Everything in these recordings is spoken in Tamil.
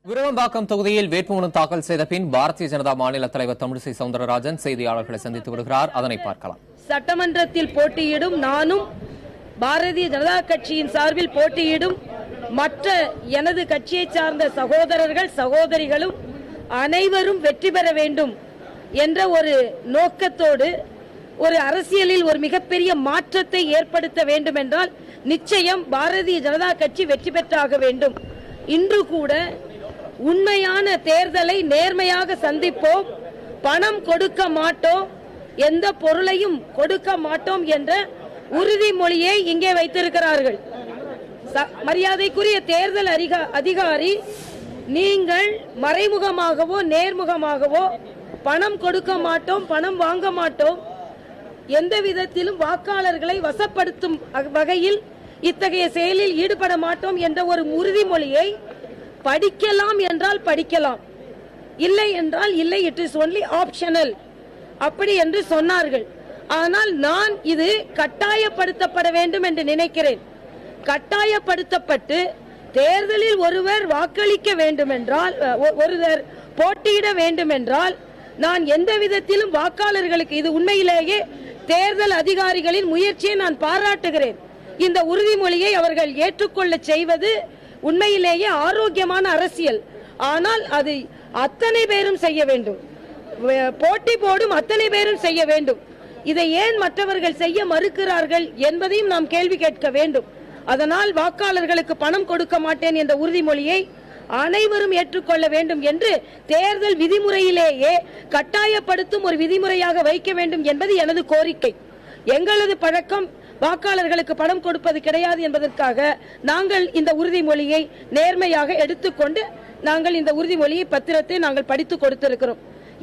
விருகம்பாக்கம் தொகுதியில் வேட்புமனு தாக்கல் செய்த பின் பாரதிய ஜனதா மாநில தலைவர் தமிழிசை சவுந்தரராஜன் செய்தியாளர்களை சந்தித்து வருகிறார். அதனை பார்க்கலாம். சட்டமன்றத்தில் போட்டியிடும் நானும் பாரதிய ஜனதா கட்சியின் சார்பில் போட்டியிடும் மற்ற எனது கட்சியை சார்ந்த சகோதரர்கள் சகோதரிகளும் அனைவரும் வெற்றி பெற வேண்டும் என்ற ஒரு நோக்கத்தோடு ஒரு அரசியலில் ஒரு மிகப்பெரிய மாற்றத்தை ஏற்படுத்த வேண்டும் என்றால் நிச்சயம் பாரதிய ஜனதா கட்சி வெற்றி பெற்றாக வேண்டும். இன்று கூட உண்மையான தேர்தலை நேர்மையாக சந்திப்போம், பணம் கொடுக்க மாட்டோம், எந்த பொருளையும் கொடுக்க மாட்டோம் என்ற உறுதிமொழியை இங்கே வைத்திருக்கிறார்கள். மரியாதைக்குரிய தேர்தல் அதிகாரி, நீங்கள் மறைமுகமாகவோ நேர்முகமாகவோ பணம் கொடுக்க மாட்டோம், பணம் வாங்க மாட்டோம், எந்த விதத்திலும் வாக்காளர்களை வசப்படுத்தும் வகையில் இத்தகைய செயலில் ஈடுபட மாட்டோம் என்ற ஒரு உறுதிமொழியை படிக்கலாம் என்றால் படிக்கலாம், இல்லை என்றால் இல்லை, இட் இஸ் ஒன்லி ஆப்ஷனல் அப்படி என்று சொன்னார்கள். ஆனால் நான் இது கட்டாயப்படுத்தப்பட வேண்டும் என்று நினைக்கிறேன். கட்டாயப்படுத்தப்பட்டு தேர்தலில் ஒருவர் வாக்களிக்க வேண்டும் என்றால், ஒருவர் போட்டியிட வேண்டும் என்றால் நான் எந்த விதத்திலும் வாக்காளர்களுக்கு, இது உண்மையிலேயே தேர்தல் அதிகாரிகளின் முயற்சியை நான் பாராட்டுகிறேன். இந்த உறுதிமொழியை அவர்கள் ஏற்றுக்கொள்ள செய்வது உண்மையிலேயே ஆரோக்கியமான அரசியல். ஆனால் அது அத்தனை பேரும் செய்ய வேண்டும், போட்டி போடும் அத்தனை பேரும் செய்ய வேண்டும். இதை ஏன் மற்றவர்கள் செய்ய மறுக்கிறார்கள் என்பதையும் நாம் கேள்வி கேட்க வேண்டும். அதனால் வாக்காளர்களுக்கு பணம் கொடுக்க மாட்டேன் என்ற உறுதிமொழியை அனைவரும் ஏற்றுக்கொள்ள வேண்டும் என்று தேர்தல் விதிமுறையிலேயே கட்டாயப்படுத்தும் ஒரு விதிமுறையாக வைக்க வேண்டும் என்பது எனது கோரிக்கை. எங்களது பழக்கம் வாக்காளர்களுக்கு பணம் கொடுப்பது கிடையாது என்பதற்காக நாங்கள் இந்த உறுதிமொழியை நேர்மையாக எடுத்துக்கொண்டு நாங்கள் இந்த உறுதிமொழியை பத்திரத்தை நாங்கள் படித்து கொடுத்திருக்கிறோம்.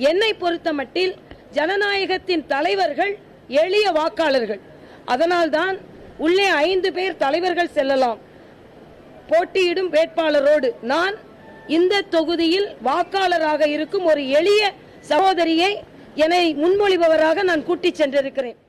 என்னை பொறுத்த மட்டில் ஜனநாயகத்தின் தலைவர்கள் எளிய வாக்காளர்கள். அதனால்தான் உள்ளே 5 பேர் தலைவர்கள் செல்லலாம் போட்டியிடும் வேட்பாளரோடு. நான் இந்த தொகுதியில் வாக்காளராக இருக்கும் ஒரு எளிய சகோதரியை என்னை முன்மொழிபவராக நான் கூட்டிச் சென்றிருக்கிறேன்.